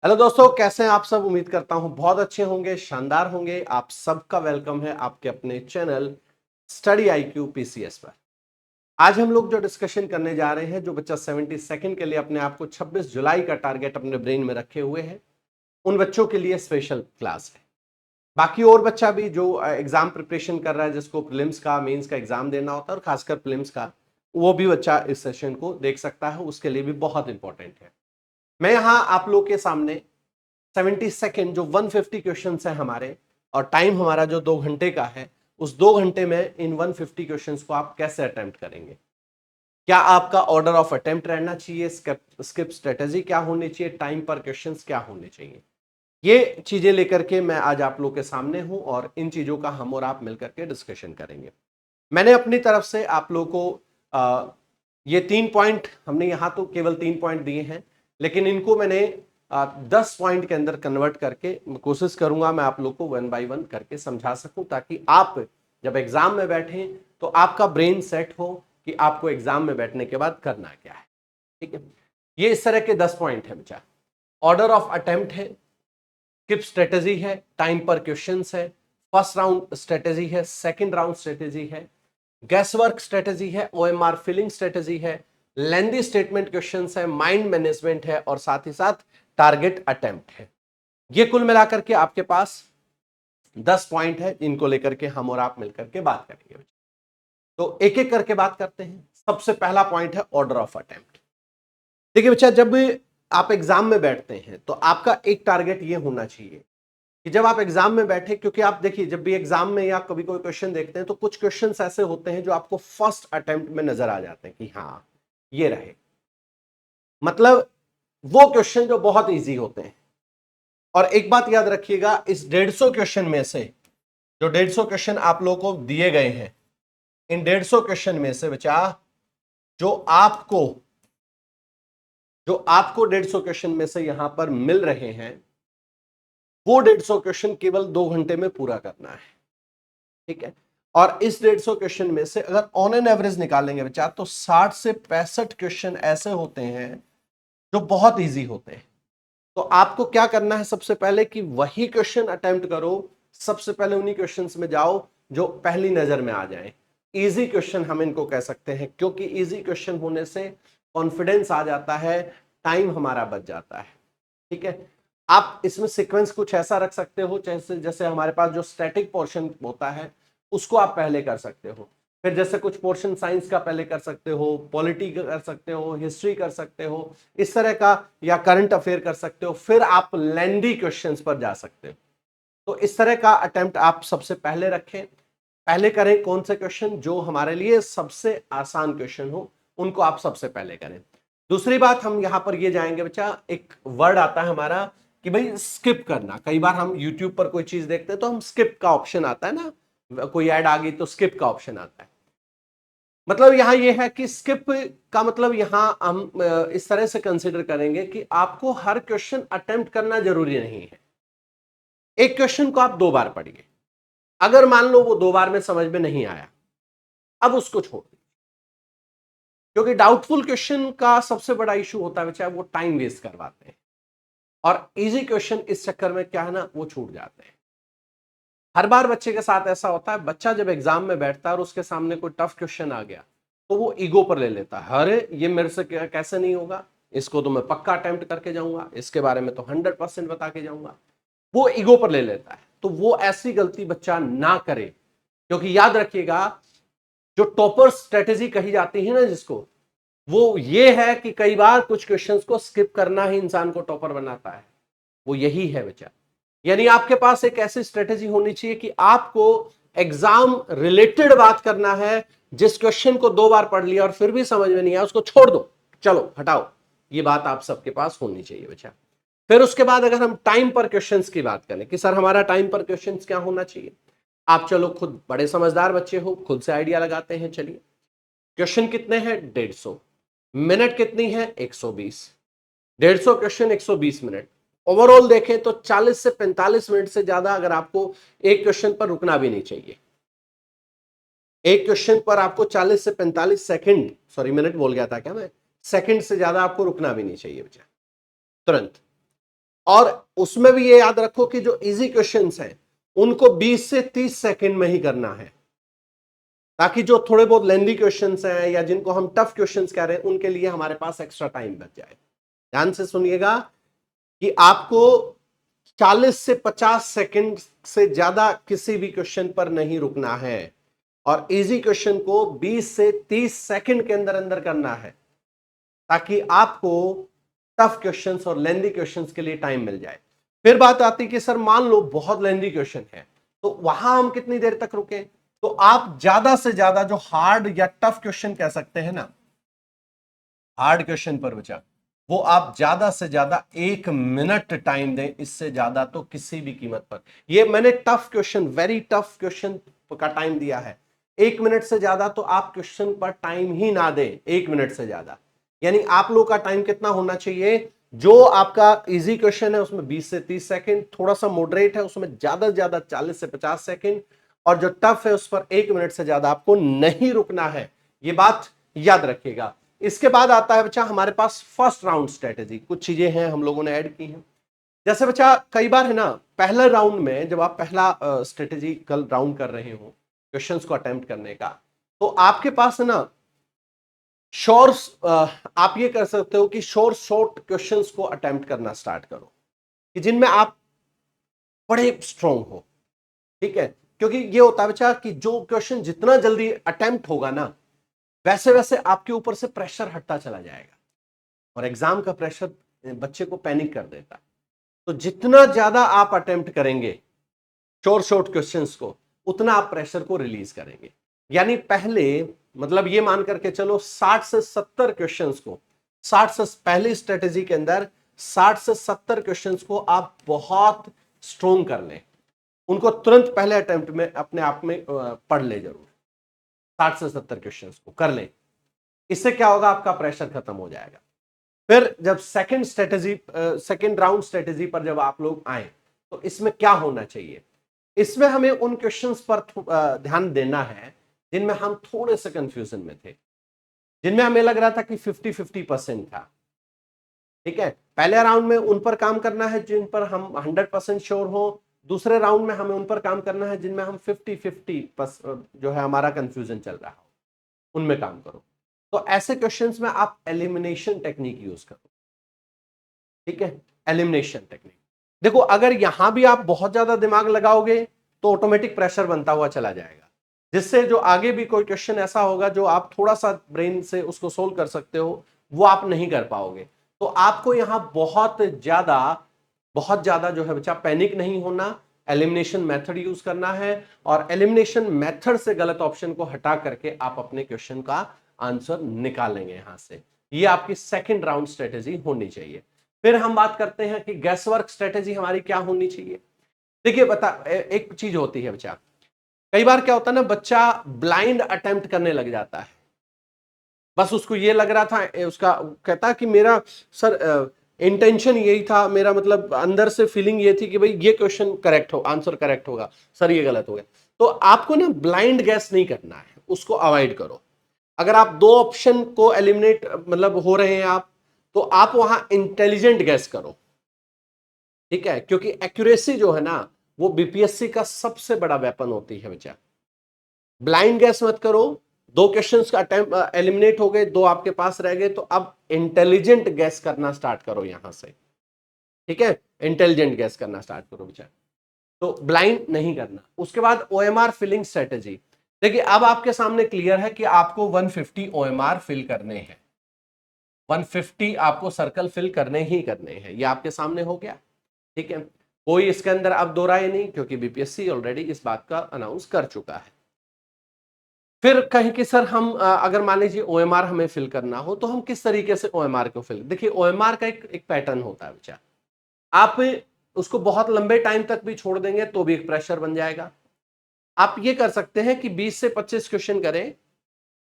Hello दोस्तों, कैसे हैं आप सब। उम्मीद करता हूं बहुत अच्छे होंगे, शानदार होंगे। आप सबका वेलकम है आपके अपने चैनल स्टडी IQ PCS पर। आज हम लोग जो डिस्कशन करने जा रहे हैं, जो बच्चा 72nd के लिए अपने आप को 26 जुलाई का टारगेट अपने ब्रेन में रखे हुए हैं, उन बच्चों के लिए स्पेशल क्लास है। बाकी और बच्चा भी जो एग्जाम प्रिपरेशन कर रहा है, जिसको प्रीलिम्स का मेंस का एग्जाम देना होता है और खासकर प्रीलिम्स का, वो भी बच्चा इस सेशन को देख सकता है। उसके लिए भी बहुत इंपॉर्टेंट है। मैं यहां आप लोग के सामने 72nd जो 150 क्वेश्चन है हमारे, और टाइम हमारा जो 2 घंटे का है, उस 2 घंटे में इन 150 क्वेश्चंस को आप कैसे अटेम्प्ट करेंगे। क्या आपका ऑर्डर ऑफ अटेम्प्ट रहना चाहिए, स्किप स्ट्रेटेजी क्या होनी चाहिए, टाइम पर क्वेश्चंस क्या होने चाहिए, ये चीजें लेकर के मैं आज आप लोग के सामने हूं और इन चीजों का हम और आप मिलकर के डिस्कशन करेंगे। मैंने अपनी तरफ से आप लोगों को ये 3 पॉइंट, हमने यहां तो केवल 3 पॉइंट दिए हैं, लेकिन इनको मैंने 10 पॉइंट के अंदर कन्वर्ट करके कोशिश करूंगा मैं आप लोग को 1 बाय 1 करके समझा सकूं, ताकि आप जब एग्जाम में बैठें तो आपका ब्रेन सेट हो कि आपको एग्जाम में बैठने के बाद करना क्या है। ठीक है, ये इस तरह के 10 पॉइंट है बच्चा। ऑर्डर ऑफ अटेम्प्ट है, स्किप स्ट्रेटेजी है, टाइम पर क्वेश्चंस है, फर्स्ट राउंड स्ट्रेटेजी है, सेकंड राउंड स्ट्रेटेजी है, गैसवर्क स्ट्रेटेजी है, OMR फिलिंग स्ट्रेटेजी है, लेंदी स्टेटमेंट क्वेश्चंस है, माइंड मैनेजमेंट है, और साथ ही साथ टारगेट अटेम्प्ट है। ये कुल मिलाकर के आपके पास 10 पॉइंट है, इनको लेकर के हम और आप मिलकर के बात करेंगे। तो एक एक करके बात करते हैं। सबसे पहला पॉइंट है ऑर्डर ऑफ अटेम्प्ट। देखिए बच्चा, जब आप एग्जाम में बैठते हैं तो आपका एक टारगेट ये होना चाहिए कि जब आप एग्जाम में बैठे, क्योंकि आप देखिए जब भी एग्जाम में या कभी कोई क्वेश्चन देखते हैं तो कुछ क्वेश्चंस ऐसे होते हैं जो आपको फर्स्ट अटेम्प्ट में नजर आ जाते हैं कि हाँ ये रहे, मतलब वो क्वेश्चन जो बहुत इजी होते हैं। और एक बात याद रखिएगा, इस 150 क्वेश्चन में से जो 150 क्वेश्चन आप लोगों को दिए गए हैं, इन 150 क्वेश्चन में से बचा जो आपको जो आपको 150 क्वेश्चन में से यहां पर मिल रहे हैं, वो 150 क्वेश्चन केवल 2 घंटे में पूरा करना है। ठीक है, और इस 150 क्वेश्चन में से अगर ऑन एन एवरेज निकालेंगे बच्चा, तो 60 से 65 क्वेश्चन ऐसे होते हैं जो बहुत इजी होते हैं। तो आपको क्या करना है, सबसे पहले कि वही क्वेश्चन अटेम्प्ट करो, सबसे पहले उन्हीं क्वेश्चंस में जाओ जो पहली नजर में आ जाए। इजी क्वेश्चन हम इनको कह सकते हैं, क्योंकि इजी क्वेश्चन होने से कॉन्फिडेंस आ जाता है, टाइम हमारा बच जाता है। ठीक है, आप इसमें सीक्वेंस कुछ ऐसा रख सकते हो, जैसे जैसे हमारे पास जो स्टैटिक पोर्शन होता है उसको आप पहले कर सकते हो, फिर जैसे कुछ पोर्शन साइंस का पहले कर सकते हो, पॉलिटी कर सकते हो, हिस्ट्री कर सकते हो, इस तरह का, या करंट अफेयर कर सकते हो, फिर आप लेंदी क्वेश्चंस पर जा सकते हो। तो इस तरह का अटेम्प्ट आप सबसे पहले रखें। पहले करें कौन से क्वेश्चन जो हमारे लिए सबसे आसान क्वेश्चन हो, उनको आप सबसे पहले करें। दूसरी बात, हम यहां पर ये जाएंगे बच्चा, एक वर्ड आता है हमारा कि भाई स्किप करना। कई बार हम यूट्यूब पर कोई चीज देखते हैं तो हम स्किप का ऑप्शन आता है ना, कोई ऐड आ गई तो स्किप का ऑप्शन आता है। मतलब यहां ये है कि स्किप का मतलब यहां हम इस तरह से कंसिडर करेंगे कि आपको हर क्वेश्चन अटेम्प्ट करना जरूरी नहीं है। एक क्वेश्चन को आप 2 बार पढ़िए, अगर मान लो वो 2 बार में समझ में नहीं आया, अब उसको छोड़ दीजिए। क्योंकि डाउटफुल क्वेश्चन का सबसे बड़ा इशू होता है बच्चा, वो टाइम वेस्ट करवाते हैं, और इजी क्वेश्चन इस चक्कर में क्या है ना, वो छूट जाते हैं। हर बार बच्चे के साथ ऐसा होता है, बच्चा जब एग्जाम में बैठता है और उसके सामने कोई टफ क्वेश्चन आ गया तो वो ईगो पर ले लेता है, अरे ये मेरे से कैसे नहीं होगा, इसको तो मैं पक्का अटेम्प्ट करके जाऊंगा, इसके बारे में तो 100% बता के जाऊंगा। वो ईगो पर ले लेता है। तो वो ऐसी गलती बच्चा ना करे, क्योंकि याद रखिएगा, जो टॉपर स्ट्रेटेजी कही जाती है ना जिसको, वो ये है कि कई बार कुछ क्वेश्चंस को स्किप करना ही इंसान को टॉपर बनाता है। वो यही है बच्चा। यानी आपके पास एक ऐसी स्ट्रेटेजी होनी चाहिए कि आपको एग्जाम रिलेटेड बात करना है। जिस क्वेश्चन को 2 बार पढ़ लिया और फिर भी समझ में नहीं आया, उसको छोड़ दो, चलो हटाओ। ये बात आप सबके पास होनी चाहिए बच्चा। फिर उसके बाद अगर हम टाइम पर क्वेश्चंस की बात करें कि सर हमारा टाइम पर क्वेश्चंस क्या होना चाहिए, आप चलो खुद बड़े समझदार बच्चे हो, खुद से आइडिया लगाते हैं। चलिए, क्वेश्चन कितने हैं, 150, मिनट कितनी है, 120, 150 क्वेश्चन 120 मिनट। ओवरऑल देखें तो 40 से 45 मिनट से ज्यादा अगर आपको एक क्वेश्चन पर रुकना भी नहीं चाहिए। एक क्वेश्चन पर आपको 40 से 45 सेकंड, सॉरी मिनट बोल गया था क्या मैं, सेकंड से ज्यादा आपको रुकना भी नहीं चाहिए बच्चा, तुरंत। और उसमें भी ये याद रखो कि जो इजी क्वेश्चंस हैं उनको 20 से 30 सेकंड में ही करना है, ताकि जो थोड़े बहुत लेंदी क्वेश्चंस हैं या जिनको हम टफ क्वेश्चंस कह रहे हैं उनके लिए हमारे पास एक्स्ट्रा टाइम बच जाए। ध्यान से सुनिएगा कि आपको 40 से 50 सेकंड से ज्यादा किसी भी क्वेश्चन पर नहीं रुकना है और इजी क्वेश्चन को 20 से 30 सेकंड के अंदर अंदर करना है, ताकि आपको टफ क्वेश्चंस और लेंदी क्वेश्चंस के लिए टाइम मिल जाए। फिर बात आती कि सर मान लो बहुत लेंदी क्वेश्चन है, तो वहां हम कितनी देर तक रुके? तो आप ज्यादा से ज्यादा जो हार्ड या टफ क्वेश्चन कह सकते हैं ना, हार्ड क्वेश्चन पर बचा, वो आप ज्यादा से ज्यादा 1 मिनट टाइम दें, इससे ज्यादा तो किसी भी कीमत पर। ये मैंने tough question, very tough question का टाइम दिया है। 1 मिनट से ज्यादा तो आप क्वेश्चन पर टाइम ही ना दें, 1 मिनट से ज्यादा। यानी आप लोग का टाइम कितना होना चाहिए? जो आपका इजी क्वेश्चन है उसमें 20 से 30 सेकंड, थोड़ा सा मॉडरेट है उसमें ज्यादा से ज्यादा 40 से 50 सेकंड, और जो टफ है उस पर 1 मिनट से ज्यादा आपको नहीं रुकना है। ये बात याद रखिएगा। इसके बाद आता है बच्चा हमारे पास फर्स्ट राउंड स्ट्रेटेजी। कुछ चीजें हैं हम लोगों ने ऐड की हैं। जैसे बच्चा कई बार है ना, पहले राउंड में जब आप पहला स्ट्रेटेजिकल राउंड कर रहे हो क्वेश्चंस को अटेम्प्ट करने का, तो आपके पास है ना शॉर्ट, आप ये कर सकते हो कि शॉर्ट क्वेश्चंस को अटेम्प्ट करना स्टार्ट करो कि जिनमें आप बड़े स्ट्रॉन्ग हो। ठीक है, क्योंकि ये होता है बच्चा कि जो क्वेश्चन जितना जल्दी अटेम्प्ट होगा ना, वैसे वैसे आपके ऊपर से प्रेशर हटता चला जाएगा, और एग्जाम का प्रेशर बच्चे को पैनिक कर देता है। तो जितना ज्यादा आप अटेम्प्ट करेंगे शॉर्ट क्वेश्चंस को, उतना आप प्रेशर को रिलीज करेंगे। यानी पहले मतलब ये मान करके चलो 60 से 70 क्वेश्चंस को, 60 से पहली स्ट्रेटेजी के अंदर 60 से 70 क्वेश्चंस को आप बहुत स्ट्रॉन्ग कर लें, उनको तुरंत पहले अटेम्प्ट में अपने आप में पढ़ ले जरूर। 60 से 70 क्वेश्चंस को कर लें, इससे क्या होगा, आपका प्रेशर खत्म हो जाएगा। फिर जब सेकंड राउंड स्ट्रेटेजी पर जब आप लोग आए, तो इसमें क्या होना चाहिए? इसमें हमें उन क्वेश्चंस पर ध्यान देना है जिनमें हम थोड़े से कंफ्यूजन में थे, जिनमें हमें लग रहा था कि 50-50% था। ठीक है, पहले राउंड में उन पर काम करना है जिन पर हम 100% श्योर हो। दूसरे राउंड में हमें उन पर काम करना है जिनमें हम 50-50 जो है हमारा कंफ्यूजन चल रहा हो, उनमें काम करो। तो ऐसे क्वेश्चंस में आप एलिमिनेशन टेक्निक यूज करो। ठीक है, एलिमिनेशन टेक्निक। देखो, अगर यहां भी आप बहुत ज्यादा दिमाग लगाओगे तो ऑटोमेटिक प्रेशर बनता हुआ चला जाएगा, जिससे जो आगे भी कोई क्वेश्चन ऐसा होगा जो आप थोड़ा सा ब्रेन से उसको सोल्व कर सकते हो, वो आप नहीं कर पाओगे। तो आपको यहां बहुत ज्यादा जो है बच्चा पैनिक नहीं होना, एलिमिनेशन मेथड यूज करना है, और एलिमिनेशन मेथड से गलत ऑप्शन को हटा करके आप अपने क्वेश्चन का आंसर निकालेंगे यहां से। ये आपकी सेकंड राउंड स्ट्रेटेजी होनी चाहिए। फिर हम बात करते हैं कि गैस वर्क स्ट्रेटेजी हमारी क्या होनी चाहिए। देखिए एक चीज होती है बच्चा, कई बार क्या होता है ना, बच्चा ब्लाइंड अटेम्प्ट करने लग जाता है। बस उसको ये लग रहा था, उसका कहता कि मेरा सर इंटेंशन यही था, मेरा मतलब अंदर से फीलिंग ये थी कि भाई ये क्वेश्चन करेक्ट हो, आंसर करेक्ट होगा, सर ये गलत हो गया। तो आपको ना ब्लाइंड गैस नहीं करना है, उसको अवॉइड करो। अगर आप दो ऑप्शन को एलिमिनेट मतलब हो रहे हैं आप, तो आप वहां इंटेलिजेंट गैस करो। ठीक है, क्योंकि एक्यूरेसी जो है ना, वो बीपीएससी का सबसे बड़ा वेपन होती है बच्चा। ब्लाइंड गैस मत करो। दो क्वेश्चंस का अटेम्प्ट एलिमिनेट हो गए, दो आपके पास रह गए, तो अब इंटेलिजेंट गैस करना स्टार्ट करो यहां से। ठीक है, इंटेलिजेंट गैस करना स्टार्ट करो बच्चा, तो ब्लाइंड नहीं करना। उसके बाद ओएमआर फिलिंग स्ट्रेटेजी। देखिए, अब आपके सामने क्लियर है कि आपको 150 ओएमआर फिल करने हैं, 150 आपको सर्कल फिल करने ही करने हैं। ये आपके सामने हो गया। ठीक है, कोई इसके अंदर अब दो राय नहीं, क्योंकि बीपीएससी ऑलरेडी इस बात का अनाउंस कर चुका है। फिर कहीं कि सर हम अगर मान लीजिए ओएमआर हमें फिल करना हो, तो हम किस तरीके से ओएमआर को फिल? देखिए, ओएमआर का एक पैटर्न होता है बच्चा। आप उसको बहुत लंबे टाइम तक भी छोड़ देंगे तो भी एक प्रेशर बन जाएगा। आप ये कर सकते हैं कि 20 से 25 क्वेश्चन करें,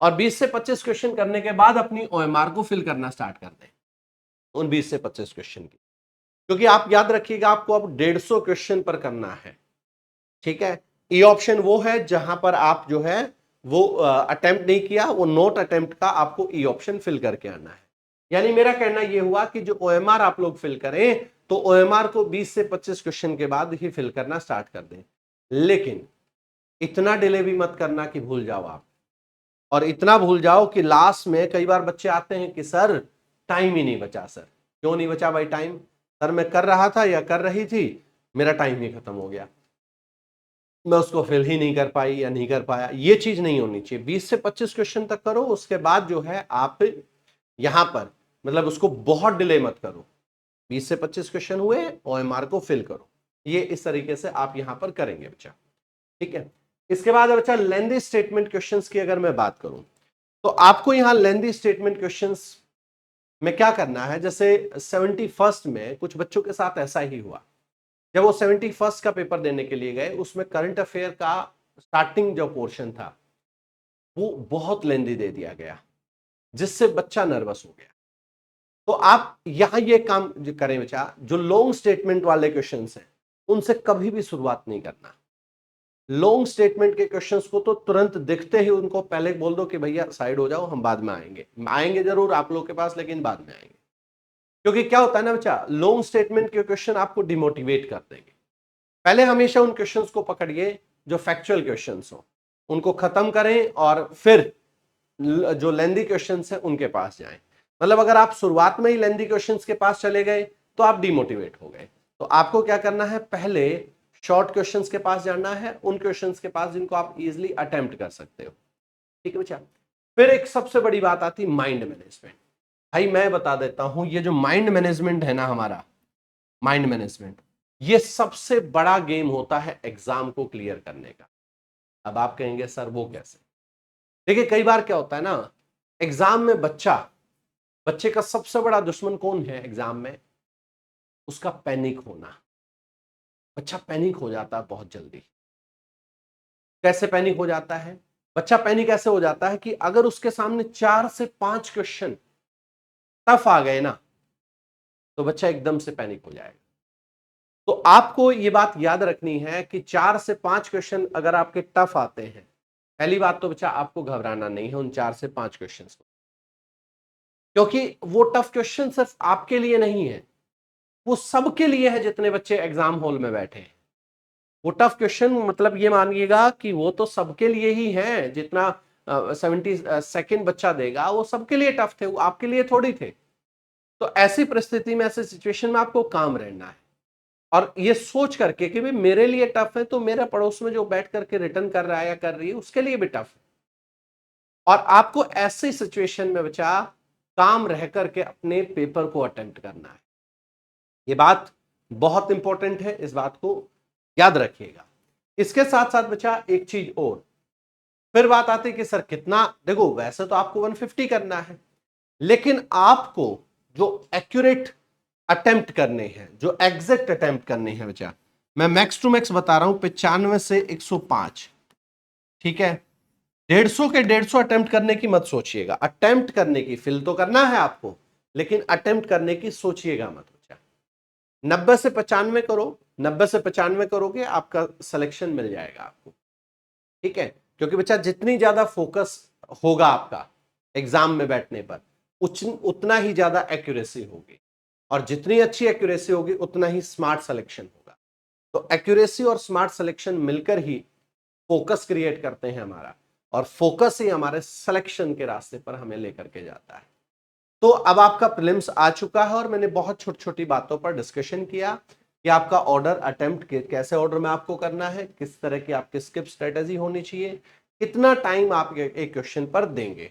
और 20 से 25 क्वेश्चन करने के बाद अपनी ओएमआर को फिल करना स्टार्ट कर दें उन 20 से 25 क्वेश्चन की। क्योंकि आप याद रखिएगा, आपको अब 150 क्वेश्चन पर करना है। ठीक है, ई ऑप्शन वो है जहां पर आप जो है वो अटेम्प्ट नहीं किया, वो नोट अटेम्प्ट का आपको ई ऑप्शन फिल करके आना है। यानी मेरा कहना यह हुआ कि जो ओएमआर आप लोग फिल करें, तो ओएमआर को 20 से 25 क्वेश्चन के बाद ही फिल करना स्टार्ट कर दें। लेकिन इतना डिले भी मत करना कि भूल जाओ आप, और इतना भूल जाओ कि लास्ट में कई बार बच्चे आते हैं कि सर टाइम ही नहीं बचा। सर क्यों नहीं बचा भाई टाइम? सर मैं कर रहा था या कर रही थी, मेरा टाइम ही खत्म हो गया, मैं उसको फिल ही नहीं कर पाई या नहीं कर पाया। ये चीज नहीं होनी चाहिए। 20 से 25 क्वेश्चन तक करो, उसके बाद जो है आप यहां पर मतलब उसको बहुत डिले मत करो। 20 से 25 क्वेश्चन हुए, ओएमआर को फिल करो। ये इस तरीके से आप यहां पर करेंगे बच्चा, ठीक है। इसके बाद बच्चा लेंदी स्टेटमेंट क्वेश्चंस की अगर मैं बात करूं, तो आपको यहां लेंदी स्टेटमेंट क्वेश्चंस में क्या करना है। जैसे 71st में कुछ बच्चों के साथ ऐसा ही हुआ, जब वो 71st का पेपर देने के लिए गए, उसमें करंट अफेयर का स्टार्टिंग जो पोर्शन था वो बहुत लेंदी दे दिया गया, जिससे बच्चा नर्वस हो गया। तो आप यहां ये काम जो करें बच्चा, जो लॉन्ग स्टेटमेंट वाले क्वेश्चंस हैं उनसे कभी भी शुरुआत नहीं करना। लॉन्ग स्टेटमेंट के क्वेश्चंस को तो तुरंत दिखते ही उनको पहले बोल दो कि भैया साइड हो जाओ, हम बाद में आएंगे। आएंगे जरूर आप लोग के पास, लेकिन बाद में आएंगे। क्योंकि क्या होता है ना बच्चा, लॉन्ग स्टेटमेंट के क्वेश्चन आपको डिमोटिवेट कर देंगे। पहले हमेशा उन क्वेश्चंस को पकड़िए जो फैक्चुअल क्वेश्चंस हो, उनको खत्म करें और फिर जो लेंदी क्वेश्चंस हैं उनके पास जाएं। मतलब अगर आप शुरुआत में ही लेंदी क्वेश्चंस के पास चले गए तो आप डिमोटिवेट हो गए। तो आपको क्या करना है, पहले शॉर्ट क्वेश्चंस के पास जाना है, उन क्वेश्चंस के पास जिनको आप इजीली अटेम्प्ट कर सकते हो, ठीक है बच्चा। फिर एक सबसे बड़ी बात आती माइंड मैनेजमेंट। भाई मैं बता देता हूं, ये जो माइंड मैनेजमेंट है ना हमारा, माइंड मैनेजमेंट, ये सबसे बड़ा गेम होता है एग्जाम को क्लियर करने का। अब आप कहेंगे सर वो कैसे? देखिए कई बार क्या होता है ना, एग्जाम में बच्चे का सबसे बड़ा दुश्मन कौन है एग्जाम में? उसका पैनिक होना। बच्चा पैनिक हो जाता है बहुत जल्दी। कैसे पैनिक हो जाता है बच्चा? पैनिक ऐसे हो जाता है कि अगर उसके सामने 4 से 5 क्वेश्चन टफ आ गए ना, तो बच्चा एकदम से पैनिक हो जाएगा। तो आपको यह बात याद रखनी है कि 4 से 5 क्वेश्चन अगर आपके टफ आते हैं, पहली बात तो बच्चा आपको घबराना नहीं है उन 4 से 5 क्वेश्चन को, क्योंकि वो टफ क्वेश्चन सिर्फ आपके लिए नहीं है, वो सबके लिए है जितने बच्चे एग्जाम हॉल में बैठे हैं। वो टफ क्वेश्चन मतलब ये मानिएगा कि वो तो सबके लिए ही है। जितना 72nd बच्चा देगा वो सबके लिए टफ थे, वो आपके लिए थोड़ी थे। तो ऐसी परिस्थिति में, ऐसे सिचुएशन में आपको काम रहना है और ये सोच करके कि भाई मेरे लिए टफ है तो मेरे पड़ोस में जो बैठ करके रिटर्न कर रहा है या कर रही है उसके लिए भी टफ है। और आपको ऐसी सिचुएशन में बच्चा काम रह करके अपने पेपर को अटेम्प्ट करना है। ये बात बहुत इंपॉर्टेंट है, इस बात को याद रखिएगा। इसके साथ साथ बच्चा एक चीज और, फिर बात आती है कि सर कितना, देखो वैसे तो आपको 150 करना है, लेकिन आपको जो एक्यूरेट अटेम्प्ट करने हैं, जो एग्जैक्ट अटेम्प्ट करने हैं बच्चा, मैं मैक्स टू मैक्स बता रहा हूं 95 से 105, ठीक है। 150 के 150 अटेम्प्ट करने की मत सोचिएगा। अटेम्प्ट करने की, फिल तो करना है आपको, लेकिन अटेम्प्ट करने की सोचिएगा मत बच्चा। 90 से 95 करो, 90 से 95 करोगे आपका सिलेक्शन मिल जाएगा आपको, ठीक है। क्योंकि बच्चा जितनी ज्यादा फोकस होगा आपका एग्जाम में बैठने पर, उतना ही ज्यादा एक्यूरेसी होगी, और जितनी अच्छी एक्यूरेसी होगी उतना ही स्मार्ट सिलेक्शन होगा। तो एक्यूरेसी और स्मार्ट सिलेक्शन मिलकर ही फोकस क्रिएट करते हैं हमारा, और फोकस ही हमारे सिलेक्शन के रास्ते पर हमें लेकर के जाता है। तो अब आपका प्रीलिम्स आ चुका है और मैंने बहुत छोटी छोटी बातों पर डिस्कशन किया कि आपका ऑर्डर अटेम्प्ट कैसे ऑर्डर में आपको करना है, किस तरह की आपकी स्किप स्ट्रेटेजी होनी चाहिए, कितना टाइम आप एक क्वेश्चन पर देंगे।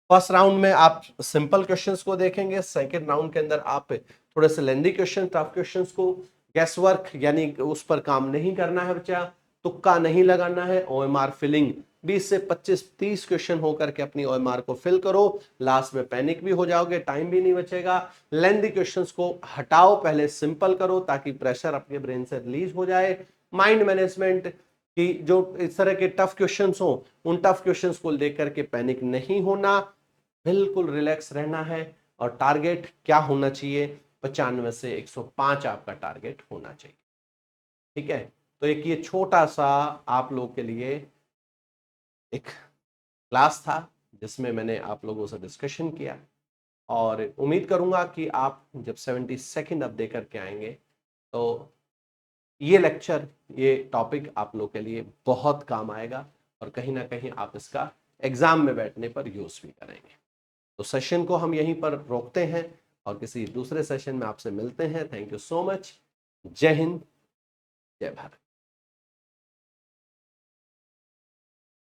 फर्स्ट राउंड में आप सिंपल क्वेश्चंस को देखेंगे, सेकंड राउंड के अंदर आप थोड़े से लेंदी क्वेश्चन, टफ क्वेश्चंस को, गैस वर्क यानी उस पर काम नहीं करना है बच्चा, तुक्का नहीं लगाना है, ओएमआर फिलिंग 20 से 25-30 क्वेश्चन होकर के अपनी ओएमआर को फिल करो। लास्ट में पैनिक भी हो जाओगे, टाइम भी नहीं बचेगा। लेंदी क्वेश्चंस को हटाओ, पहले सिंपल करो ताकि प्रेशर अपने ब्रेन से रिलीज हो जाए। माइंड मैनेजमेंट कि जो इस तरह के टफ क्वेश्चंस हो, उन टफ क्वेश्चंस को लेकर के पैनिक नहीं होना, बिल्कुल रिलैक्स रहना है। और टारगेट क्या होना चाहिए? 95 से 105 आपका टारगेट होना चाहिए, ठीक है। तो एक ये छोटा सा आप लोग के लिए एक क्लास था जिसमें मैंने आप लोगों से डिस्कशन किया। और उम्मीद करूंगा कि आप जब 72nd अब दे करके आएंगे तो ये लेक्चर, ये टॉपिक आप लोग के लिए बहुत काम आएगा और कहीं ना कहीं आप इसका एग्जाम में बैठने पर यूज भी करेंगे। तो सेशन को हम यहीं पर रोकते हैं और किसी दूसरे सेशन में आपसे मिलते हैं। Thank you so much. जय हिंद, जय भारत।